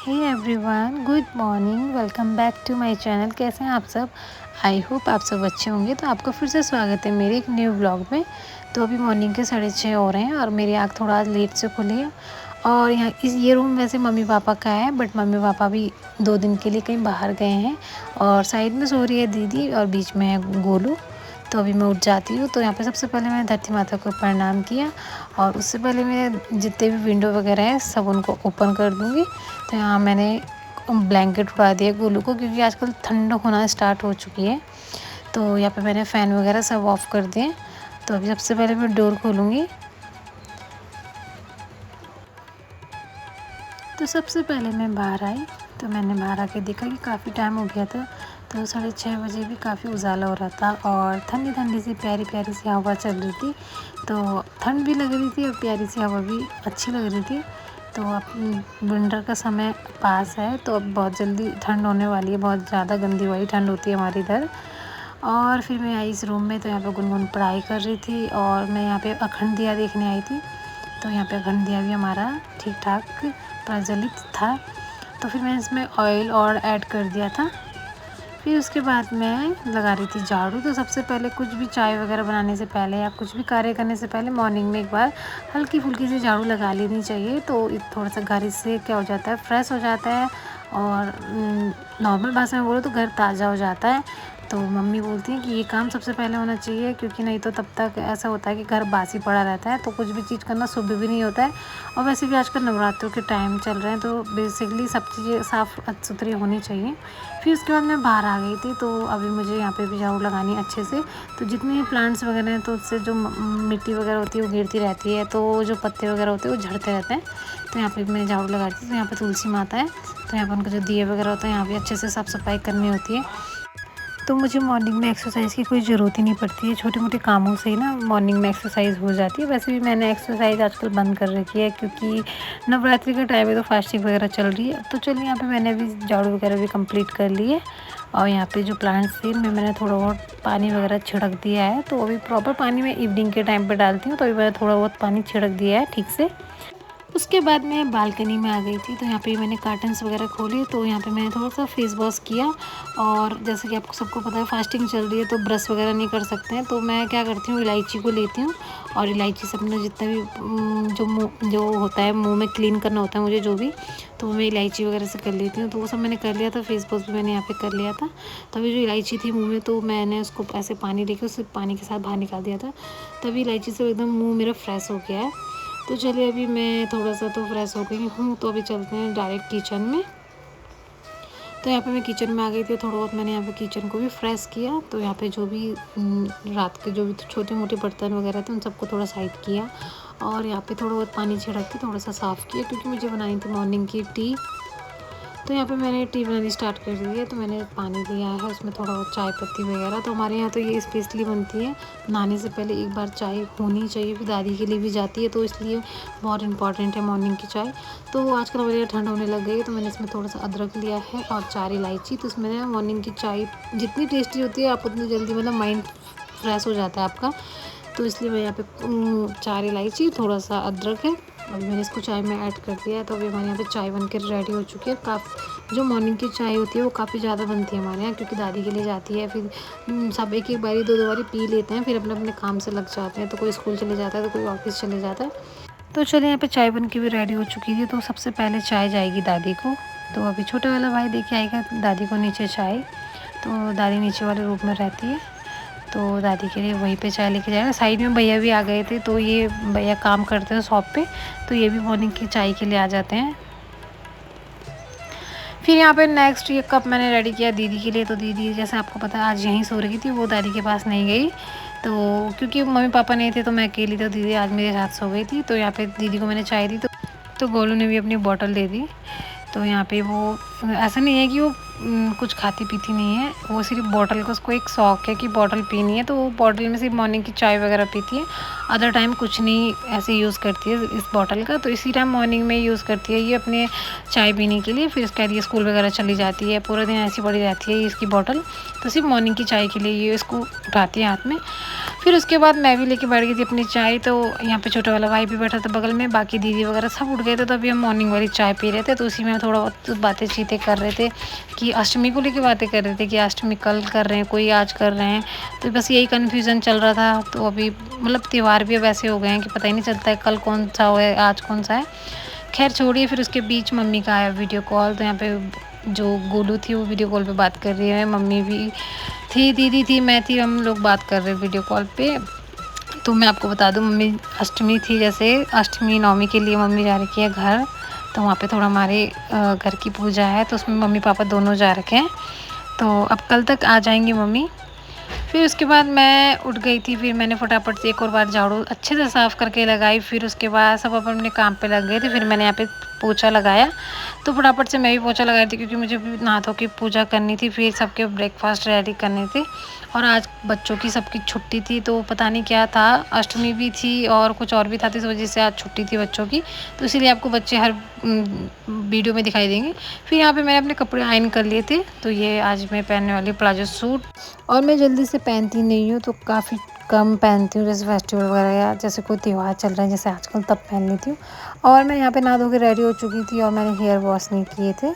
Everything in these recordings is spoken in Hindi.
Hey everyone, good morning. Welcome back to my channel. कैसे हैं आप सब? आई होप आप सब अच्छे होंगे। तो आपका फिर से स्वागत है मेरे एक न्यू व्लॉग में। तो अभी मॉर्निंग के 6:30 हो रहे हैं और मेरी आँख थोड़ा आज लेट से खुली है। और यहाँ ये रूम वैसे मम्मी पापा का है, बट मम्मी पापा भी 2 दिन के लिए कहीं बाहर गए हैं। और साइड में सो रही है दीदी और बीच में है गोलू। तो अभी मैं उठ जाती हूँ। तो यहाँ पे सबसे पहले मैंने धरती माता को प्रणाम किया और उससे पहले मैं जितने भी विंडो वगैरह हैं सब उनको ओपन कर दूँगी। तो यहाँ मैंने ब्लैंकेट उड़ा दिया गोलू को, क्योंकि आजकल ठंड होना स्टार्ट हो चुकी है। तो यहाँ पे मैंने फ़ैन वगैरह सब ऑफ़ कर दिए। तो अभी सबसे पहले मैं डोर खोलूँगी। तो सबसे पहले मैं बाहर आई। तो मैंने बाहर आके देखा कि काफ़ी टाइम हो गया था। तो 6:30 बजे भी काफ़ी उजाला हो रहा था और ठंडी ठंडी सी प्यारी प्यारी सी हवा चल रही थी। तो ठंड भी लग रही थी और प्यारी सी हवा भी अच्छी लग रही थी। तो अब विंटर का समय पास है, तो अब बहुत जल्दी ठंड होने वाली है। बहुत ज़्यादा गंदी वाली ठंड होती है हमारे इधर। और फिर मैं आई इस रूम में। तो यहाँ पे गुनगुन पढ़ाई कर रही थी और मैं यहाँ पे अखंड दिया देखने आई थी। तो यहाँ पे अखंड दिया भी हमारा ठीक ठाक प्रज्वलित था। तो फिर मैंने इसमें ऑयल और ऐड कर दिया था। फिर उसके बाद मैं लगा रही थी झाड़ू। तो सबसे पहले कुछ भी चाय वगैरह बनाने से पहले या कुछ भी कार्य करने से पहले मॉर्निंग में एक बार हल्की फुल्की सी झाड़ू लगा लेनी चाहिए। तो थोड़ा सा घर से क्या हो जाता है, फ्रेश हो जाता है और नॉर्मल भाषा में बोलो तो घर ताज़ा हो जाता है। तो मम्मी बोलती हैं कि ये काम सबसे पहले होना चाहिए, क्योंकि नहीं तो तब तक ऐसा होता है कि घर बासी पड़ा रहता है, तो कुछ भी चीज़ करना शुभ भी नहीं होता है। और वैसे भी आजकल नवरात्रों के टाइम चल रहे हैं, तो बेसिकली सब चीज़ें साफ़ सुथरी होनी चाहिए। फिर उसके बाद मैं बाहर आ गई थी। तो अभी मुझे यहाँ पे भी झाड़ू लगानी है अच्छे से। तो जितने भी प्लांट्स वगैरह हैं तो उससे जो मिट्टी वगैरह होती है वो गिरती रहती है, तो जो पत्ते वगैरह होते हैं वो झड़ते रहते हैं। तो यहाँ पे मैं झाड़ू लगाती थी। तो यहाँ पे तुलसी माता है, तो यहाँ पर उनका जो दिए वगैरह होता है यहाँ भी अच्छे से साफ़ सफाई करनी होती है। तो मुझे मॉर्निंग में एक्सरसाइज़ की कोई ज़रूरत ही नहीं पड़ती है। छोटे मोटे कामों से ही ना मॉर्निंग में एक्सरसाइज़ हो जाती है। वैसे भी मैंने एक्सरसाइज़ आजकल बंद कर रखी है, क्योंकि नवरात्रि का टाइम है तो फास्टिंग वगैरह चल रही है। तो चलिए, यहाँ पे मैंने अभी झाड़ू वगैरह भी कंप्लीट कर ली है। और यहाँ पे जो प्लांट्स थे इनमें मैंने थोड़ा बहुत पानी वगैरह छिड़क दिया है। तो अभी प्रॉपर पानी मैं इवनिंग के टाइम पर डालती हूँ। तो अभी मैंने थोड़ा बहुत पानी छिड़क दिया है ठीक से। उसके बाद मैं बालकनी में आ गई थी। तो यहाँ पे मैंने कार्टन्स वगैरह खोले। तो यहाँ पे मैंने थोड़ा सा फेस वॉश किया। और जैसे कि आपको सबको पता है फास्टिंग चल रही है तो ब्रश वगैरह नहीं कर सकते हैं। तो मैं क्या करती हूँ, इलायची को लेती हूँ और इलायची से अपना जितना भी जो होता है मुंह में क्लीन करना होता है मुझे जो भी, तो मैं इलायची वगैरह से कर लेती हूँ। तो वो सब मैंने कर लिया था। फेस वॉश भी मैंने यहाँ पे कर लिया था। तभी जो इलायची थी मुँह में, तो मैंने उसको ऐसे पानी लेके उससे पानी के साथ बाहर निकाल दिया था। तभी इलायची से एकदम मुँह मेरा फ्रेश हो गया है। तो चलिए, अभी मैं थोड़ा सा तो फ्रेश हो गई हूँ। तो अभी चलते हैं डायरेक्ट किचन में। तो यहाँ पे मैं किचन में आ गई थी। थोड़ा बहुत मैंने यहाँ पे किचन को भी फ्रेश किया। तो यहाँ पे जो भी रात के जो भी छोटे मोटे बर्तन वगैरह थे उन सबको थोड़ा साइड किया। और यहाँ पे थोड़ा बहुत पानी छिड़क के थोड़ा सा साफ़ किया, क्योंकि मुझे बनानी थी मॉर्निंग की टी। तो यहाँ पे मैंने टी बनानी स्टार्ट कर दी है। तो मैंने पानी लिया है, उसमें थोड़ा बहुत चाय पत्ती वगैरह। तो हमारे यहाँ तो ये स्पेशली बनती है, नहाने से पहले एक बार चाय होनी चाहिए। फिर दादी के लिए भी जाती है, तो इसलिए बहुत इंपॉर्टेंट है मॉर्निंग की चाय। तो आजकल हमारे यहाँ ठंड होने लग गई है, तो मैंने इसमें थोड़ा सा अदरक लिया है और 4 इलायची। तो इसमें ना मॉर्निंग की चाय जितनी टेस्टी होती है, आप उतनी जल्दी मतलब माइंड फ्रेश हो जाता है आपका। तो इसलिए मैं यहाँ पे 4 इलायची, थोड़ा सा अदरक है। अभी मैंने इसको चाय में ऐड कर दिया है। तो अभी हमारे यहाँ पे चाय बन के रेडी हो चुकी है। जो मॉर्निंग की चाय होती है वो काफ़ी ज़्यादा बनती है हमारे यहाँ, क्योंकि दादी के लिए जाती है। फिर सब एक एक बारी 2 बारी पी लेते हैं, फिर अपने अपने काम से लग जाते हैं। तो कोई स्कूल चले जाता है, तो कोई ऑफिस चले जाता है। तो चलिए, यहाँ पे चाय बन के भी रेडी हो चुकी थी। तो सबसे पहले चाय जाएगी दादी को। तो अभी छोटे वाला भाई देके आएगा दादी को नीचे चाय। तो दादी नीचे वाले रूम में रहती है, तो दादी के लिए वहीं पे चाय लेके जाएगा। साइड में भैया भी आ गए थे। तो ये भैया काम करते हैं शॉप पे, तो ये भी मॉर्निंग की चाय के लिए आ जाते हैं। फिर यहाँ पे नेक्स्ट ये कप मैंने रेडी किया दीदी के लिए। तो दीदी, जैसे आपको पता है, आज यहीं सो रही थी, वो दादी के पास नहीं गई। तो क्योंकि मम्मी पापा नहीं थे तो मैं अकेली, तो दीदी आज मेरे साथ सो गई थी। तो यहाँ पे दीदी को मैंने चाय दी। तो गोलू ने भी अपनी बॉटल दे दी। तो यहाँ पे वो ऐसा नहीं है कि वो कुछ खाती पीती नहीं है, वो सिर्फ बॉटल का उसको एक शौक़ है कि बॉटल पीनी है। तो वो बॉटल में सिर्फ मॉर्निंग की चाय वगैरह पीती है। अदर टाइम कुछ नहीं ऐसे यूज़ करती है इस बॉटल का। तो इसी टाइम मॉर्निंग में यूज़ करती है ये अपने चाय पीने के लिए। फिर इसके बाद ये स्कूल वगैरह चली जाती है, पूरा दिन ऐसी पड़ी रहती है इसकी बॉटल। तो सिर्फ मॉर्निंग की चाय के लिए ये इसको उठाती है हाथ में। फिर उसके बाद मैं भी लेके बैठ गई थी अपनी चाय। तो यहाँ पे छोटा वाला भाई भी बैठा था बगल में, बाकी दीदी वगैरह सब उठ गए थे। तो अभी हम मॉर्निंग वाली चाय पी रहे थे, तो उसी में थोड़ा बहुत बातें चीतें कर रहे थे कि अष्टमी को लेकर बातें कर रहे थे कि अष्टमी कल कर रहे हैं, कोई आज कर रहे हैं। तो बस यही कन्फ्यूज़न चल रहा था। तो अभी मतलब त्यौहार भी अब ऐसे हो गए हैं कि पता ही नहीं चलता है कल कौन सा हो है, आज कौन सा है। खैर छोड़िए। फिर उसके बीच मम्मी का आया वीडियो कॉल, तो यहाँ पे जो गोलू थी वो वीडियो कॉल पे बात कर रही है, मम्मी भी थी, दीदी थी, मैं थी, हम लोग बात कर रहे वीडियो कॉल पे। तो मैं आपको बता दूं, मम्मी अष्टमी थी, जैसे अष्टमी नवमी के लिए मम्मी जा रखी है घर। तो वहाँ पे थोड़ा हमारे घर की पूजा है, तो उसमें मम्मी पापा दोनों जा रखे हैं। तो अब कल तक आ जाएंगी मम्मी। फिर उसके बाद मैं उठ गई थी। फिर मैंने फटाफट से एक और बार झाड़ू अच्छे से साफ़ करके लगाई। फिर उसके बाद सब अपने काम पे लग गए थे। फिर मैंने यहाँ पे पोछा लगाया। तो फटाफट से मैं भी पोछा लगाई थी, क्योंकि मुझे भी नहा धो के पूजा करनी थी। फिर सबके ब्रेकफास्ट रेडी करने थे। और आज बच्चों की सबकी छुट्टी थी, तो पता नहीं क्या था, अष्टमी भी थी और कुछ और भी था, तो इस वजह से आज छुट्टी थी बच्चों की। तो इसीलिए आपको बच्चे हर वीडियो में दिखाई देंगे। फिर यहाँ पे मैंने अपने कपड़े आयरन कर लिए थे। तो ये आज मैं पहनने वाली प्लाजो सूट, और मैं जल्दी से पहनती नहीं हूँ, तो काफ़ी कम पहनती हूँ। जैसे फेस्टिवल वगैरह या जैसे कोई त्यौहार चल रहा है जैसे आजकल, तब पहन लेती हूँ। और मैं यहाँ पे नहा धो के रेडी हो चुकी थी, और मैंने हेयर वॉश नहीं किए थे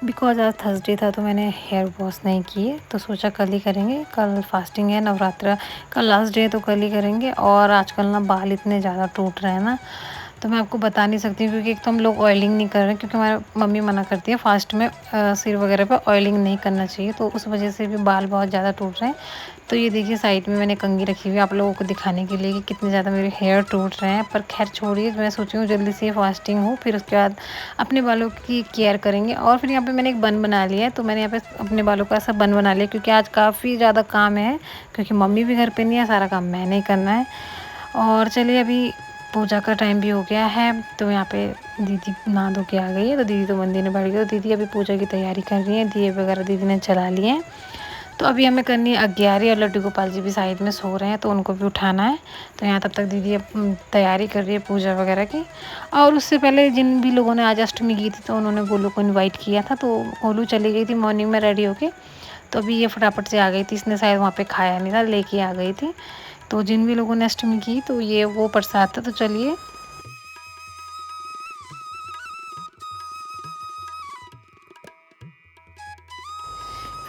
बिकॉज आज थर्सडे था, तो मैंने हेयर वॉश नहीं किए। तो सोचा कल ही करेंगे, कल फास्टिंग है, नवरात्रा कल लास्ट डे है, तो कल ही करेंगे। और आजकल ना बाल इतने ज़्यादा टूट रहे हैं ना, तो मैं आपको बता नहीं सकती, क्योंकि एक तो हम लोग ऑयलिंग नहीं कर रहे हैं, क्योंकि हमारी मम्मी मना करती है फास्ट में सिर वगैरह पे ऑयलिंग नहीं करना चाहिए। तो उस वजह से भी बाल बहुत ज़्यादा टूट रहे हैं। तो ये देखिए साइड में मैंने कंघी रखी हुई है आप लोगों को दिखाने के लिए कि कितने ज़्यादा मेरे हेयर टूट रहे हैं। पर खैर छोड़िए, मैं सोची हूँ जल्दी से फास्टिंग हो, फिर उसके बाद अपने बालों की केयर करेंगे। और फिर यहाँ पे मैंने एक बन बना लिया है। तो मैंने यहाँ पे अपने बालों का ऐसा बन बना लिया, क्योंकि आज काफ़ी ज़्यादा काम है, क्योंकि मम्मी भी घर पर नहीं है, सारा काम मैंने ही करना है। और चलिए, अभी पूजा का टाइम भी हो गया है। तो यहाँ पे दीदी नहा धो के आ गई है, तो दीदी तो मंदिर में बैठ गई। तो दीदी अभी पूजा की तैयारी कर रही है, दिए वगैरह दीदी ने जला लिए हैं। तो अभी हमें करनी है 11, और लड्डू गोपाल जी भी साइड में सो रहे हैं, तो उनको भी उठाना है। तो यहाँ तब तक दीदी अब तैयारी कर रही है पूजा वगैरह की। और उससे पहले जिन भी लोगों ने आज अष्टमी की थी, तो उन्होंने गोलू को इन्वाइट किया था। तो गोलू चली गई थी मॉर्निंग में रेडी होके। तो अभी ये फटाफट से आ गई थी, इसने शायद वहाँ पे खाया नहीं था, लेके आ गई थी। तो जिन भी लोगों ने अष्टमी की, तो ये वो प्रसाद था। तो चलिए,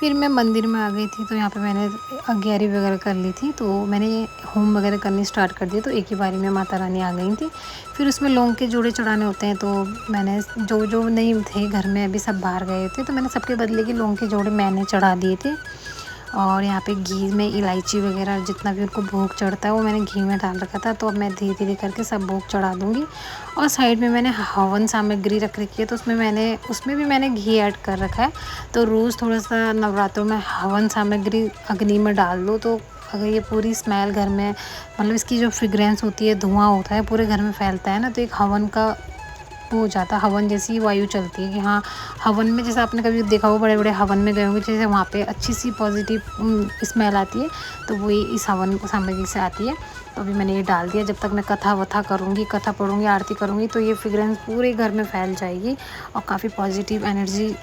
फिर मैं मंदिर में आ गई थी। तो यहाँ पे मैंने 11 वगैरह कर ली थी, तो मैंने होम वगैरह करनी स्टार्ट कर दी। तो एक ही बारी में माता रानी आ गई थी। फिर उसमें लौंग के जोड़े चढ़ाने होते हैं, तो मैंने जो जो नहीं थे घर में, अभी सब बाहर गए थे, तो मैंने सबके बदले के लौंग के जोड़े मैंने चढ़ा दिए थे। और यहाँ पे घी में इलायची वगैरह जितना भी उनको भोग चढ़ता है, वो मैंने घी में डाल रखा था। तो अब मैं धीरे धीरे करके सब भोग चढ़ा दूँगी। और साइड में मैंने हवन सामग्री रख रखी है, तो उसमें भी मैंने घी ऐड कर रखा है। तो रोज़ थोड़ा सा नवरात्रों में हवन सामग्री अग्नि में डाल दो, तो अगर ये पूरी स्मेल घर में, मतलब इसकी जो फ्रेग्रेंस होती है, धुआं होता है, पूरे घर में फैलता है ना, तो एक हवन का वो हो जाता है, हवन जैसी वायु चलती है कि हाँ, हवन में जैसे आपने कभी देखा हो, बड़े बड़े हवन में गए होंगे, जैसे वहाँ पे अच्छी सी पॉजिटिव स्मेल आती है, तो वही इस हवन सामग्री से आती है। तो अभी मैंने ये डाल दिया। जब तक मैं कथा वथा करूँगी, कथा पढ़ूँगी, आरती करूँगी, तो ये फ्रेग्रेंस पूरे घर में फैल जाएगी, और काफ़ी पॉजिटिव एनर्जी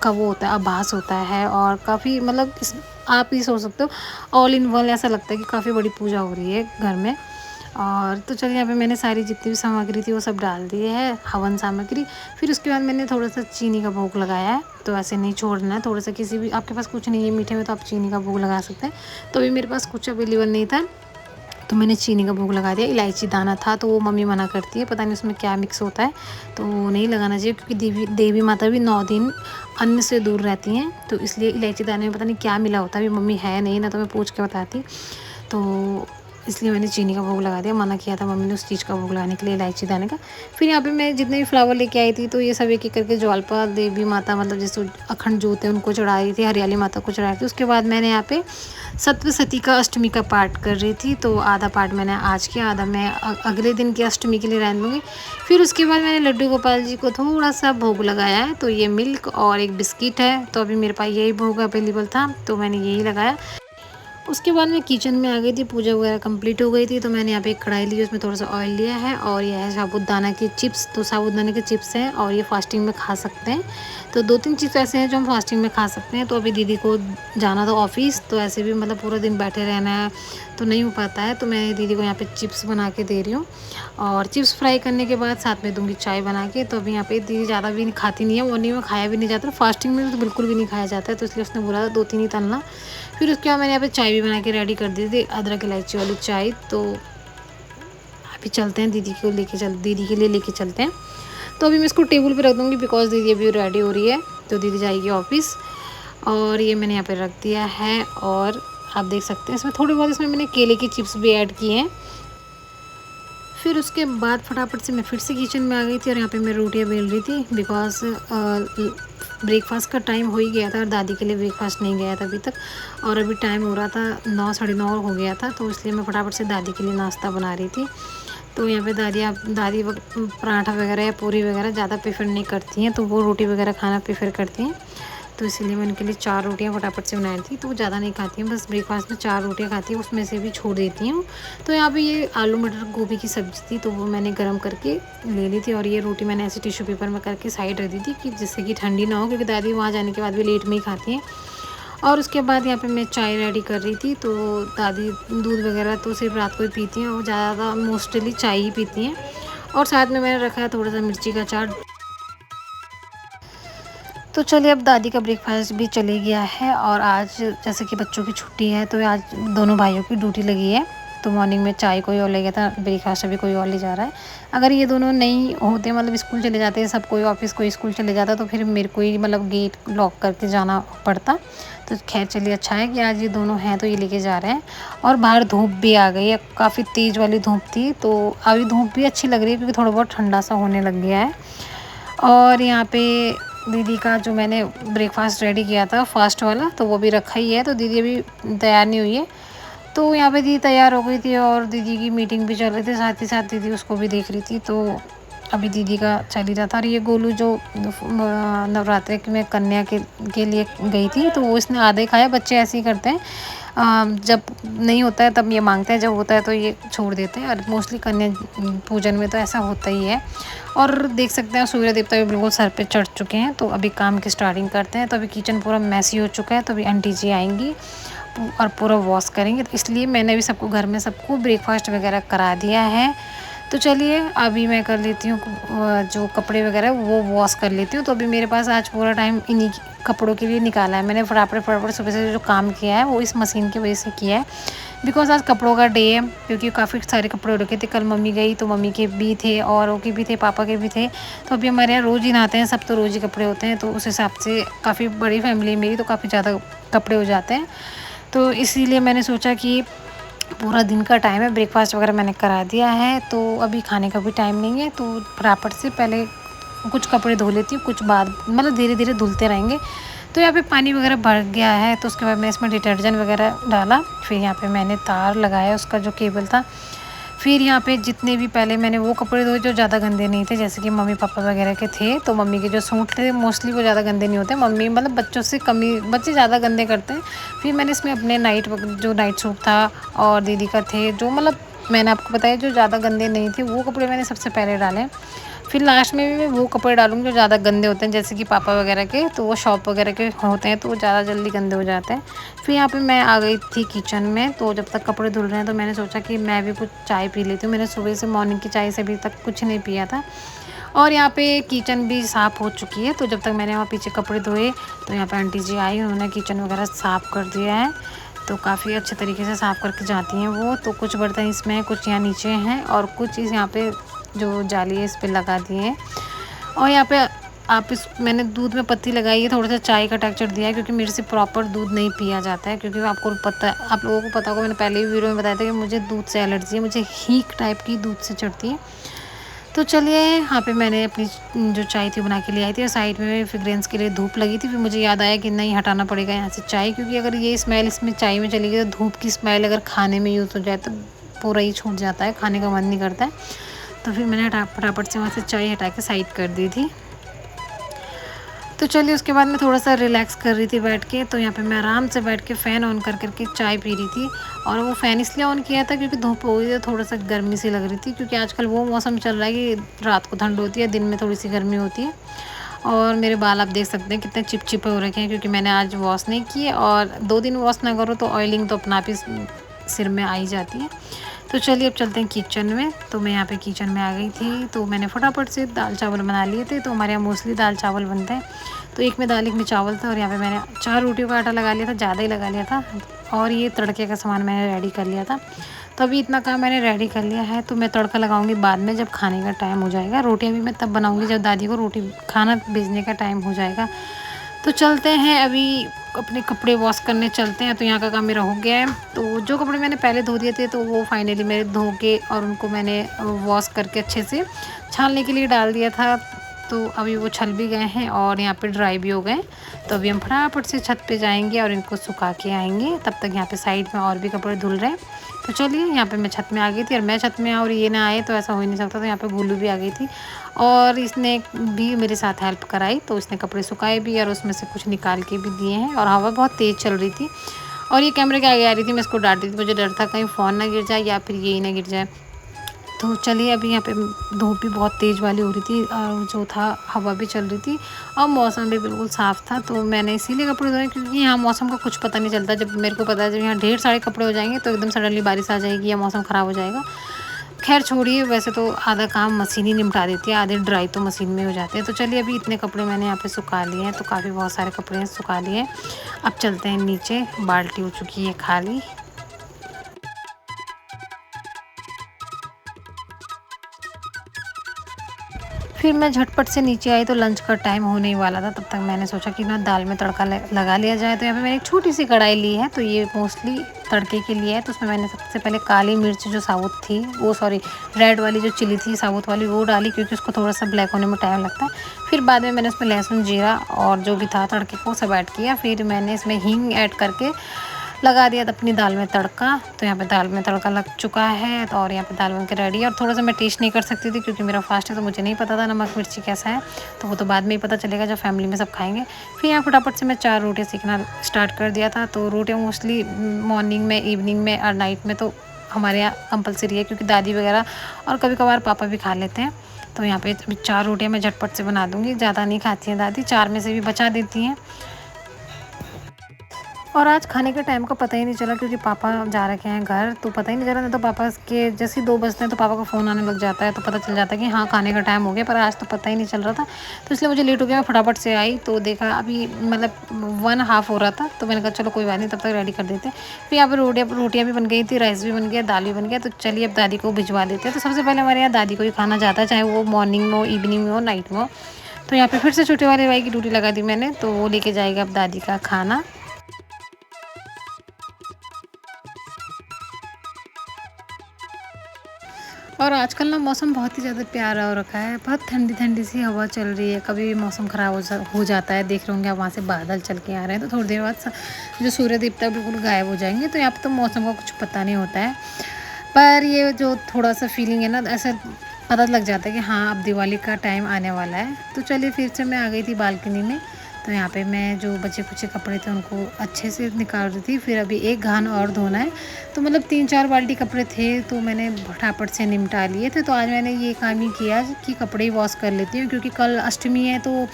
का वो होता है, आभास होता है। और काफ़ी मतलब आप ही सोच सकते हो, ऑल इन वन ऐसा लगता है कि काफ़ी बड़ी पूजा हो रही है घर में। और तो चलिए, यहाँ पे मैंने सारी जितनी भी सामग्री थी वो सब डाल दी है, हवन सामग्री। फिर उसके बाद मैंने थोड़ा सा चीनी का भोग लगाया है। तो ऐसे नहीं छोड़ना है, थोड़ा सा किसी भी, आपके पास कुछ नहीं है मीठे में, तो आप चीनी का भोग लगा सकते हैं। तो अभी मेरे पास कुछ अवेलेबल नहीं था, तो मैंने चीनी का भोग लगा दिया। इलायची दाना था, तो वो मम्मी मना करती है, पता नहीं उसमें क्या मिक्स होता है, तो वो नहीं लगाना चाहिए, क्योंकि देवी माता भी 9 दिन अन्न से दूर रहती हैं। तो इसलिए इलायची दाने में पता नहीं क्या मिला होता है, अभी मम्मी है नहीं ना, तो मैं पूछ के बताती। तो इसलिए मैंने चीनी का भोग लगा दिया, मना किया था मम्मी ने उस चीज़ का भोग लगाने के लिए, इलायची दाने का। फिर यहाँ पे मैं जितने भी फ्लावर लेके आई थी, तो ये सब एक एक करके ज्वालपा देवी माता, मतलब जैसे अखंड जोत है, उनको चढ़ा रही थी, हरियाली माता को चढ़ा रही थी। उसके बाद मैंने यहाँ पे सप्तशती का अष्टमी का पाठ कर रही थी। तो आधा पाठ मैंने आज किया, आधा मैं अगले दिन की अष्टमी के लिए रहने दूँगी। फिर उसके बाद मैंने लड्डू गोपाल जी को थोड़ा सा भोग लगाया है। तो ये मिल्क और एक बिस्किट है, तो अभी मेरे पास यही भोग अवेलेबल था, तो मैंने यही लगाया। उसके बाद मैं किचन में आ गई थी, पूजा वगैरह कंप्लीट हो गई थी। तो मैंने यहाँ पे एक कढ़ाई ली, उसमें थोड़ा सा ऑयल लिया है, और यह है साबूदाना की चिप्स। तो साबूदाने के चिप्स हैं, और ये फास्टिंग में खा सकते हैं। तो 2-3 चिप्स ऐसे हैं जो हम फास्टिंग में खा सकते हैं। तो अभी दीदी को जाना था ऑफिस, तो ऐसे भी मतलब पूरा दिन बैठे रहना है तो नहीं हो पाता है। तो मैं दीदी को यहाँ पे चिप्स बना के दे रही हूँ और चिप्स फ्राई करने के बाद साथ में दूँगी चाय बना के। तो अभी यहाँ पे दीदी ज़्यादा भी खाती नहीं है, मॉर्निंग में खाया भी नहीं जाता, फास्टिंग में तो बिल्कुल भी नहीं खाया जाता है, तो इसलिए उसने बोला था 2-3 ही तलना। फिर उसके बाद मैंने यहाँ पे चाय भी बना के रेडी कर दी थी, अदरक इलायची वाली चाय। तो अभी चलते हैं दीदी के लिए लेके चलते हैं। तो अभी मैं इसको टेबल पे रख दूँगी बिकॉज़ दीदी अभी रेडी हो रही है, तो दीदी जाएगी ऑफिस। और ये मैंने यहाँ पे रख दिया है और आप देख सकते हैं इसमें थोड़े बहुत इसमें मैंने केले की चिप्स भी ऐड किए हैं। फिर उसके बाद फटाफट से मैं फिर से किचन में आ गई थी और यहाँ पे मैं रोटियाँ बेल रही थी बिकॉज़ ब्रेकफास्ट का टाइम हो ही गया था और दादी के लिए ब्रेकफास्ट नहीं गया था अभी तक। और अभी टाइम हो रहा था 9 साढ़े 9 हो गया था, तो इसलिए मैं फटाफट से दादी के लिए नाश्ता बना रही थी। तो यहाँ पे दादी पराठा वगैरह या पूरी वगैरह ज़्यादा प्रेफर नहीं करती हैं, तो वो रोटी वगैरह खाना प्रेफर करती हैं। तो इसीलिए मैं उनके लिए 4 रोटियाँ फटाफट से बनाई थी। तो वो ज़्यादा नहीं खाती हैं, बस ब्रेकफास्ट में 4 रोटियाँ खाती हैं, उसमें से भी छोड़ देती हूँ। तो यहाँ पे ये आलू मटर गोभी की सब्ज़ी थी, तो वो मैंने गर्म करके ले ली थी और ये रोटी मैंने ऐसे टिश्यू पेपर में करके साइड रख दी थी कि जिससे कि ठंडी ना हो, क्योंकि दादी वहाँ जाने के बाद भी लेट में ही खाती हैं। और उसके बाद यहाँ पे मैं चाय रेडी कर रही थी। तो दादी दूध वगैरह तो सिर्फ रात को ही पीती हैं और ज़्यादा मोस्टली चाय ही पीती हैं। और साथ में मैंने रखा है थोड़ा सा मिर्ची का अचार। तो चलिए अब दादी का ब्रेकफास्ट भी चले गया है और आज जैसे कि बच्चों की छुट्टी है तो आज दोनों भाइयों की ड्यूटी लगी है। तो मॉर्निंग में चाय कोई और ले गया था, ब्रेकफास्ट अभी कोई और ले जा रहा है। अगर ये दोनों नहीं होते मतलब स्कूल चले जाते हैं, सब कोई ऑफिस कोई स्कूल चले जाता, तो फिर मेरे को ही मतलब गेट लॉक करके जाना पड़ता। तो खैर चलिए अच्छा है कि आज ये दोनों हैं तो ये लेके जा रहे हैं। और बाहर धूप भी आ गई है, काफ़ी तेज़ वाली धूप थी, तो अभी धूप भी अच्छी लग रही है क्योंकि थोड़ा बहुत ठंडा सा होने लग गया है। और यहाँ पे दीदी का जो मैंने ब्रेकफास्ट रेडी किया था फास्ट वाला, तो वो भी रखा ही है। तो दीदी अभी तैयार नहीं हुई है, तो यहाँ पे दीदी तैयार हो गई थी और दीदी की मीटिंग भी चल रही थी, साथ ही साथ दीदी उसको भी देख रही थी। तो अभी दीदी का चल ही रहा था। और ये गोलू जो नवरात्रि में कन्या के लिए गई थी, तो वो इसने आधे खाया। बच्चे ऐसे ही करते हैं, जब नहीं होता है तब ये मांगते हैं, जब होता है तो ये छोड़ देते हैं। और मोस्टली कन्या पूजन में तो ऐसा होता ही है। और देख सकते हैं सूर्य देवता भी बिल्कुल सर पे चढ़ चुके हैं। तो अभी काम की स्टार्टिंग करते हैं। तो अभी किचन पूरा मैसी हो चुका है, तो अभी आंटी जी आएंगी और पूरा वॉश करेंगे। तो इसलिए मैंने भी सबको घर में सबको ब्रेकफास्ट वगैरह करा दिया है। तो चलिए अभी मैं कर लेती हूँ जो कपड़े वगैरह वो वॉश कर लेती हूँ। तो अभी मेरे पास आज पूरा टाइम इन्हीं कपड़ों के लिए निकाला है। मैंने फटाफट सुबह से जो काम किया है वो इस मशीन की वजह से किया है, बिकॉज़ आज कपड़ों का डे है। क्योंकि काफ़ी सारे कपड़े रखे थे, कल मम्मी गई तो मम्मी के भी थे, औरों के भी थे, पापा के भी थे। तो अभी हमारे यहाँ रोज़ ही नहाते हैं सब, तो रोज़ ही कपड़े होते हैं। तो उस हिसाब से काफ़ी बड़ी फैमिली है मेरी, तो काफ़ी ज़्यादा कपड़े हो जाते हैं। तो इसीलिए मैंने सोचा कि पूरा दिन का टाइम है, ब्रेकफास्ट वगैरह मैंने करा दिया है, तो अभी खाने का भी टाइम नहीं है। तो फटाफट से पहले कुछ कपड़े धो लेती हूँ, कुछ बाद मतलब धीरे धीरे धुलते रहेंगे। तो यहाँ पे पानी वगैरह भर गया है, तो उसके बाद मैं इसमें डिटर्जेंट वगैरह डाला। फिर यहाँ पे मैंने तार लगाया, उसका जो केबल था। फिर यहाँ पे जितने भी पहले मैंने वो कपड़े धोए जो ज़्यादा गंदे नहीं थे, जैसे कि मम्मी पापा वगैरह के थे। तो मम्मी के जो सूट थे मोस्टली वो ज़्यादा गंदे नहीं होते, मम्मी मतलब बच्चों से कमी, बच्चे ज़्यादा गंदे करते हैं। फिर मैंने इसमें अपने जो नाइट सूट था और दीदी का थे, जो मतलब मैंने आपको बताया जो ज़्यादा गंदे नहीं थे, वो कपड़े मैंने सबसे पहले डाले। फिर लास्ट में भी मैं वो कपड़े डालूँगी जो ज़्यादा गंदे होते हैं, जैसे कि पापा वगैरह के, तो वो शॉप वगैरह के होते हैं, तो वो ज़्यादा जल्दी गंदे हो जाते हैं। फिर यहाँ पे मैं आ गई थी किचन में। तो जब तक कपड़े धुल रहे हैं तो मैंने सोचा कि मैं भी कुछ चाय पी लेती हूँ। मैंने सुबह से मॉर्निंग की चाय से अभी तक कुछ नहीं पिया था। और यहाँ पे किचन भी साफ़ हो चुकी है। तो जब तक मैंने वहाँ पीछे कपड़े धोए, तो यहाँ पे आंटी जी आई, उन्होंने किचन वगैरह साफ़ कर दिया है। तो काफ़ी अच्छे तरीके से साफ़ करके जाती हैं वो। तो कुछ बर्तन इसमें, कुछ यहाँ नीचे हैं और कुछ इस यहाँ पे जो जाली है इस पर लगा दिए हैं। और यहाँ पे मैंने दूध में पत्ती लगाई है, थोड़ा सा चाय का टेक्सचर दिया है, क्योंकि मेरे से प्रॉपर दूध नहीं पिया जाता है। क्योंकि आप लोगों को पता होगा, मैंने पहले भी वीडियो में बताया था कि मुझे दूध से एलर्जी है, मुझे हीक टाइप की दूध से चढ़ती है। तो चलिए यहाँ पे मैंने अपनी जो चाय थी बना के ले आई थी और साइड में फ्रेग्रेंस के लिए धूप लगी थी। फिर मुझे याद आया कि नहीं, हटाना पड़ेगा यहाँ से चाय, क्योंकि अगर ये स्मेल इसमें चाय में चली गई तो धूप की स्मेल अगर खाने में यूज़ हो जाए तो पूरा ही छूट जाता है, खाने का मन नहीं करता है। तो फिर मैंने फटाफट से वहाँ से चाय हटा के साइड कर दी थी। तो चलिए उसके बाद मैं थोड़ा सा रिलैक्स कर रही थी बैठ के। तो यहाँ पे मैं आराम से बैठ के फ़ैन ऑन कर करके चाय पी रही थी। और वो फ़ैन इसलिए ऑन किया था क्योंकि धूप हो गई थी, थोड़ा सा गर्मी सी लग रही थी, क्योंकि आजकल वो मौसम चल रहा है कि रात को ठंड होती है, दिन में थोड़ी सी गर्मी होती है। और मेरे बाल आप देख सकते हैं कितने चिपचिपे हो रखे हैं, क्योंकि मैंने आज वॉश नहीं किए, और 2 दिन वॉश ना करो तो ऑयलिंग तो अपना आप ही सिर में आ ही जाती है। तो चलिए अब चलते हैं किचन में। तो मैं यहाँ पे किचन में आ गई थी, तो मैंने फटाफट से दाल चावल बना लिए थे। तो हमारे यहाँ मोस्टली दाल चावल बनते हैं, तो एक में दाल एक में चावल था, और यहाँ पे मैंने 4 रोटियों का आटा लगा लिया था, ज़्यादा ही लगा लिया था। और ये तड़के का सामान मैंने रेडी कर लिया था। तो अभी इतना काम मैंने रेडी कर लिया है, तो मैं तड़का लगाऊंगी बाद में, जब खाने का टाइम हो जाएगा। रोटियाँ भी मैं तब बनाऊंगी जब दादी को रोटी खाना भेजने का टाइम हो जाएगा। तो चलते हैं अभी अपने कपड़े वॉश करने चलते हैं। तो यहाँ का काम मेरा हो गया है। तो जो कपड़े मैंने पहले धो दिए थे, तो वो फाइनली मेरे धो के और उनको मैंने वॉश करके अच्छे से छानने के लिए डाल दिया था। तो अभी वो छल भी गए हैं और यहाँ पे ड्राई भी हो गए। तो अभी हम फटाफट से छत पे जाएंगे और इनको सुखा के आएंगे। तब तक यहाँ पे साइड में और भी कपड़े धुल रहे हैं। तो चलिए, यहाँ पे मैं छत में आ गई थी, और मैं छत में और ये ना आए तो ऐसा हो ही नहीं सकता। तो यहाँ पे गुल्लू भी आ गई थी, और इसने भी मेरे साथ हेल्प कराई। तो इसने कपड़े सुखाए भी और उसमें से कुछ निकाल के भी दिए हैं। और हवा बहुत तेज़ चल रही थी, और ये कैमरे के आगे आ रही थी, मैं इसको डांट रही थी। मुझे डर था कहीं फ़ोन ना गिर जाए या फिर यही ना गिर जाए। तो चलिए, अभी यहाँ पे धूप भी बहुत तेज़ वाली हो रही थी, और जो था हवा भी चल रही थी, और मौसम भी बिल्कुल साफ़ था। तो मैंने इसीलिए कपड़े धोए, क्योंकि यहाँ मौसम का कुछ पता नहीं चलता। जब मेरे को पता है जब यहाँ ढेर सारे कपड़े हो जाएंगे तो एकदम सडनली बारिश आ जाएगी या मौसम ख़राब हो जाएगा। खैर छोड़िए, वैसे तो आधा काम मशीन ही निपटा देती है, आधे ड्राई तो मशीन में हो जाते हैं। तो चलिए, अभी इतने कपड़े मैंने यहाँ पे सुखा लिए हैं, तो काफ़ी बहुत सारे कपड़े हैं, सुखा लिए हैं। अब चलते हैं नीचे, बाल्टी हो चुकी है खाली। फिर मैं झटपट से नीचे आई, तो लंच का टाइम होने ही वाला था। तब तक मैंने सोचा कि ना दाल में तड़का लगा लिया जाए। तो यहाँ पे मैंने एक छोटी सी कढ़ाई ली है, तो ये मोस्टली तड़के के लिए है। तो उसमें मैंने सबसे पहले काली मिर्च जो साबुत थी, वो सॉरी रेड वाली जो चिली थी साबुत वाली, वो डाली, क्योंकि उसको थोड़ा सा ब्लैक होने में टाइम लगता है। फिर बाद में मैंने उसमें लहसुन जीरा और जो भी था तड़के को सब ऐड किया। फिर मैंने इसमें हींग ऐड करके लगा दिया अपनी दाल में तड़का। तो यहाँ पे दाल में तड़का लग चुका है, तो और यहाँ पे दाल बन के रेडी है। और थोड़ा सा मैं टेस्ट नहीं कर सकती थी, क्योंकि मेरा फास्ट है, तो मुझे नहीं पता था नमक मिर्ची कैसा है। तो वो तो बाद में ही पता चलेगा जब फैमिली में सब खाएंगे। फिर यहाँ फटाफट से मैं 4 रोटियाँ सीखना स्टार्ट कर दिया था। तो रोटियाँ मोस्टली मॉर्निंग में, इवनिंग में और नाइट में तो हमारे यहाँ कंपलसरी है, क्योंकि दादी वगैरह और कभी कभार पापा भी खा लेते हैं। तो यहाँ पे 4 रोटियाँ मैं झटपट से बना दूँगी। ज़्यादा नहीं खाती हैं दादी, 4 में से भी बचा देती हैं। और आज खाने के टाइम का पता ही नहीं चला, क्योंकि पापा जा रखे हैं घर, तो पता ही नहीं चला। नहीं तो पापा के जैसे ही 2 बजते हैं तो पापा का फ़ोन आने लग जाता है, तो पता चल जाता है कि हाँ खाने का टाइम हो गया। पर आज तो पता ही नहीं चल रहा था, तो इसलिए मुझे लेट हो गया। मैं फटाफट से आई तो देखा अभी मतलब 1:30 हो रहा था। तो मैंने कहा चलो कोई बात नहीं, तब तक रेडी कर देते। फिर यहाँ पर रोटियाँ भी बन गई थी, राइस भी बन गया, दाल भी बन गया। तो चलिए अब दादी को भिजवा देते हैं। तो सबसे पहले हमारे यहाँ दादी को ही खाना जाता है, चाहे वो मॉर्निंग में हो, इवनिंग में हो, नाइट में हो। तो यहाँ पर फिर से छोटे वाले भाई की ड्यूटी लगा दी मैंने, तो वो लेके जाएगा अब दादी का खाना। और आजकल ना मौसम बहुत ही ज़्यादा प्यारा हो रखा है, बहुत ठंडी ठंडी सी हवा चल रही है। कभी भी मौसम ख़राब हो जाता है। देख रहे होंगे आप, वहाँ से बादल चल के आ रहे हैं, तो थोड़ी देर बाद जो सूर्य देवता बिल्कुल गायब हो जाएंगे। तो यहाँ पर तो मौसम का कुछ पता नहीं होता है। पर ये जो थोड़ा सा फीलिंग है ना, ऐसा पता लग जाता है कि हाँ अब दिवाली का टाइम आने वाला है। तो चलिए, फिर से मैं आ गई थी बालकनी में। तो यहाँ पे मैं जो बचे कुचे कपड़े थे उनको अच्छे से निकाल रही थी। फिर अभी एक घान और धोना है, तो मतलब 3-4 बाल्टी कपड़े थे, तो मैंने फटाफट से निपटा लिए थे। तो आज मैंने ये काम ही किया कि कपड़े ही वॉश कर लेती हूँ, क्योंकि कल अष्टमी है, तो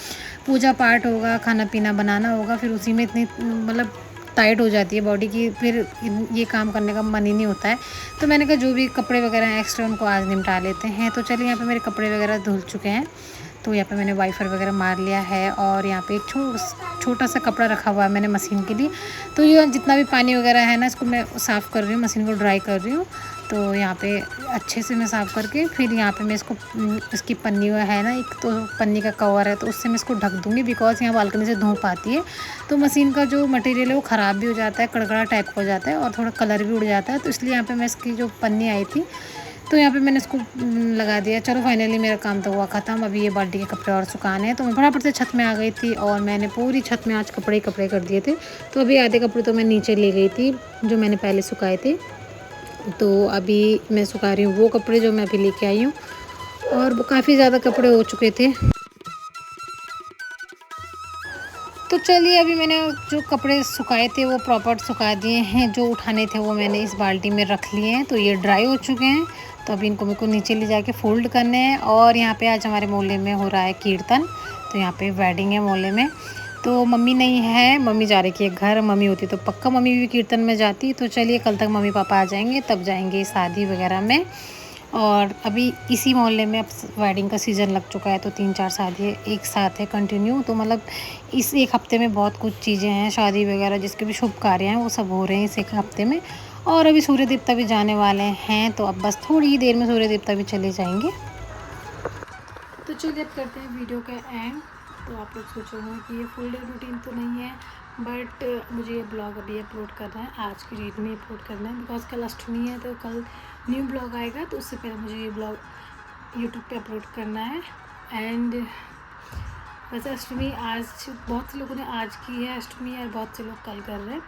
पूजा पाठ होगा, खाना पीना बनाना होगा। फिर उसी में इतनी मतलब टाइट हो जाती है बॉडी की, फिर ये काम करने का मन ही नहीं होता है। तो मैंने कहा जो भी कपड़े वगैरह हैं एक्स्ट्रा, उनको आज निपटा लेते हैं। तो चलिए, यहाँ पे मेरे कपड़े वगैरह धुल चुके हैं। तो यहाँ पे मैंने वाइपर वगैरह मार लिया है, और यहाँ पे एक छोटा सा कपड़ा रखा हुआ है मैंने मशीन के लिए। तो ये जितना भी पानी वगैरह है ना, इसको मैं साफ़ कर रही हूँ, मशीन को ड्राई कर रही हूँ। तो यहाँ पे अच्छे से मैं साफ़ करके फिर यहाँ पे मैं इसकी पन्नी है ना, एक तो पन्नी का कवर है, तो उससे मैं इसको ढक दूँगी। बिकॉज यहाँ बालकनी से धूप आती है, तो मशीन का जो मटेरियल है वो ख़राब भी हो जाता है, कड़कड़ा टाइप का हो जाता है, और थोड़ा कलर भी उड़ जाता है। तो इसलिए यहाँ पर मैं इसकी जो पन्नी आई थी, तो यहाँ पे मैंने इसको लगा दिया। चलो फाइनली मेरा काम तो हुआ ख़त्म। अभी ये बाल्टी के कपड़े और सुखाने हैं। तो मैं फटाफट से छत में आ गई थी, और मैंने पूरी छत में आज कपड़े कर दिए थे। तो अभी आधे कपड़े तो मैं नीचे ले गई थी, जो मैंने पहले सुखाए थे। तो अभी मैं सुखा रही हूँ वो कपड़े जो मैं अभी लेके आई हूँ, और वो काफ़ी ज़्यादा कपड़े हो चुके थे। तो चलिए, अभी मैंने जो कपड़े सुखाए थे वो प्रॉपर सुखा दिए हैं। जो उठाने थे वो मैंने इस बाल्टी में रख लिए हैं, तो ये ड्राई हो चुके हैं। तो अभी इनको मेरे को नीचे ले जाके फोल्ड करने हैं। और यहाँ पे आज हमारे मोहल्ले में हो रहा है कीर्तन, तो यहाँ पे वेडिंग है मोहल्ले में। तो मम्मी नहीं है, मम्मी जा रही है घर। मम्मी होती तो पक्का मम्मी भी कीर्तन में जाती। तो चलिए कल तक मम्मी पापा आ जाएंगे, तब जाएंगे शादी वगैरह में। और अभी इसी मोहल्ले में अब वेडिंग का सीज़न लग चुका है, तो 3-4 शादी एक साथ है कंटिन्यू। तो मतलब इस एक हफ़्ते में बहुत कुछ चीज़ें हैं, शादी वगैरह जिसके भी शुभ कार्य हैं वो सब हो रहे हैं इस एक हफ़्ते में। और अभी सूर्य देवता भी जाने वाले हैं, तो अब बस थोड़ी ही देर में सूर्य देवता भी चले जाएंगे। तो चलिए अब करते हैं वीडियो का एंड। तो आप लोग सोचोगे कि ये फुल डे रूटीन तो नहीं है, बट मुझे ये ब्लॉग अभी अपलोड करना है, आज की डेट में अपलोड करना है, बिकॉज कल अष्टमी है। तो कल न्यू ब्लॉग आएगा, तो उससे पहले मुझे ये ब्लॉग यूट्यूब पे अपलोड करना है। एंड वैसे अष्टमी आज बहुत से लोगों ने आज की है अष्टमी, और बहुत से लोग कल कर रहे हैं।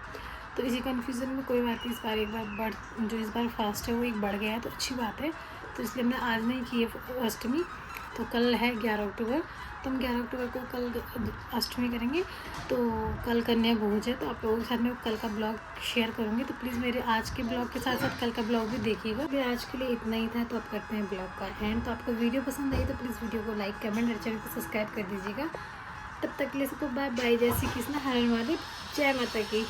तो इसी कन्फ्यूज़न में कोई बात नहीं, इस बार एक बार जो इस बार फास्ट है वो एक बढ़ गया है, तो अच्छी बात है। तो इसलिए हमने आज नहीं की है अष्टमी। तो कल है 11 अक्टूबर, तो हम 11 अक्टूबर को कल अष्टमी करेंगे। तो कल कन्या भोज है, तो आप लोगों के साथ मैं कल का ब्लॉग शेयर करूँगी। तो प्लीज़ मेरे आज के ब्लॉग के साथ साथ कल का ब्लॉग भी देखिएगा। फिर आज के लिए इतना ही था, तो अब करते हैं ब्लॉग का एंड। तो आपको वीडियो पसंद आई तो प्लीज़ वीडियो को लाइक, कमेंट और चैनल को सब्सक्राइब कर दीजिएगा। तब तक के लिए सबको बाय बाय। जय श्री कृष्ण, हर हर महादेव, जय माता की।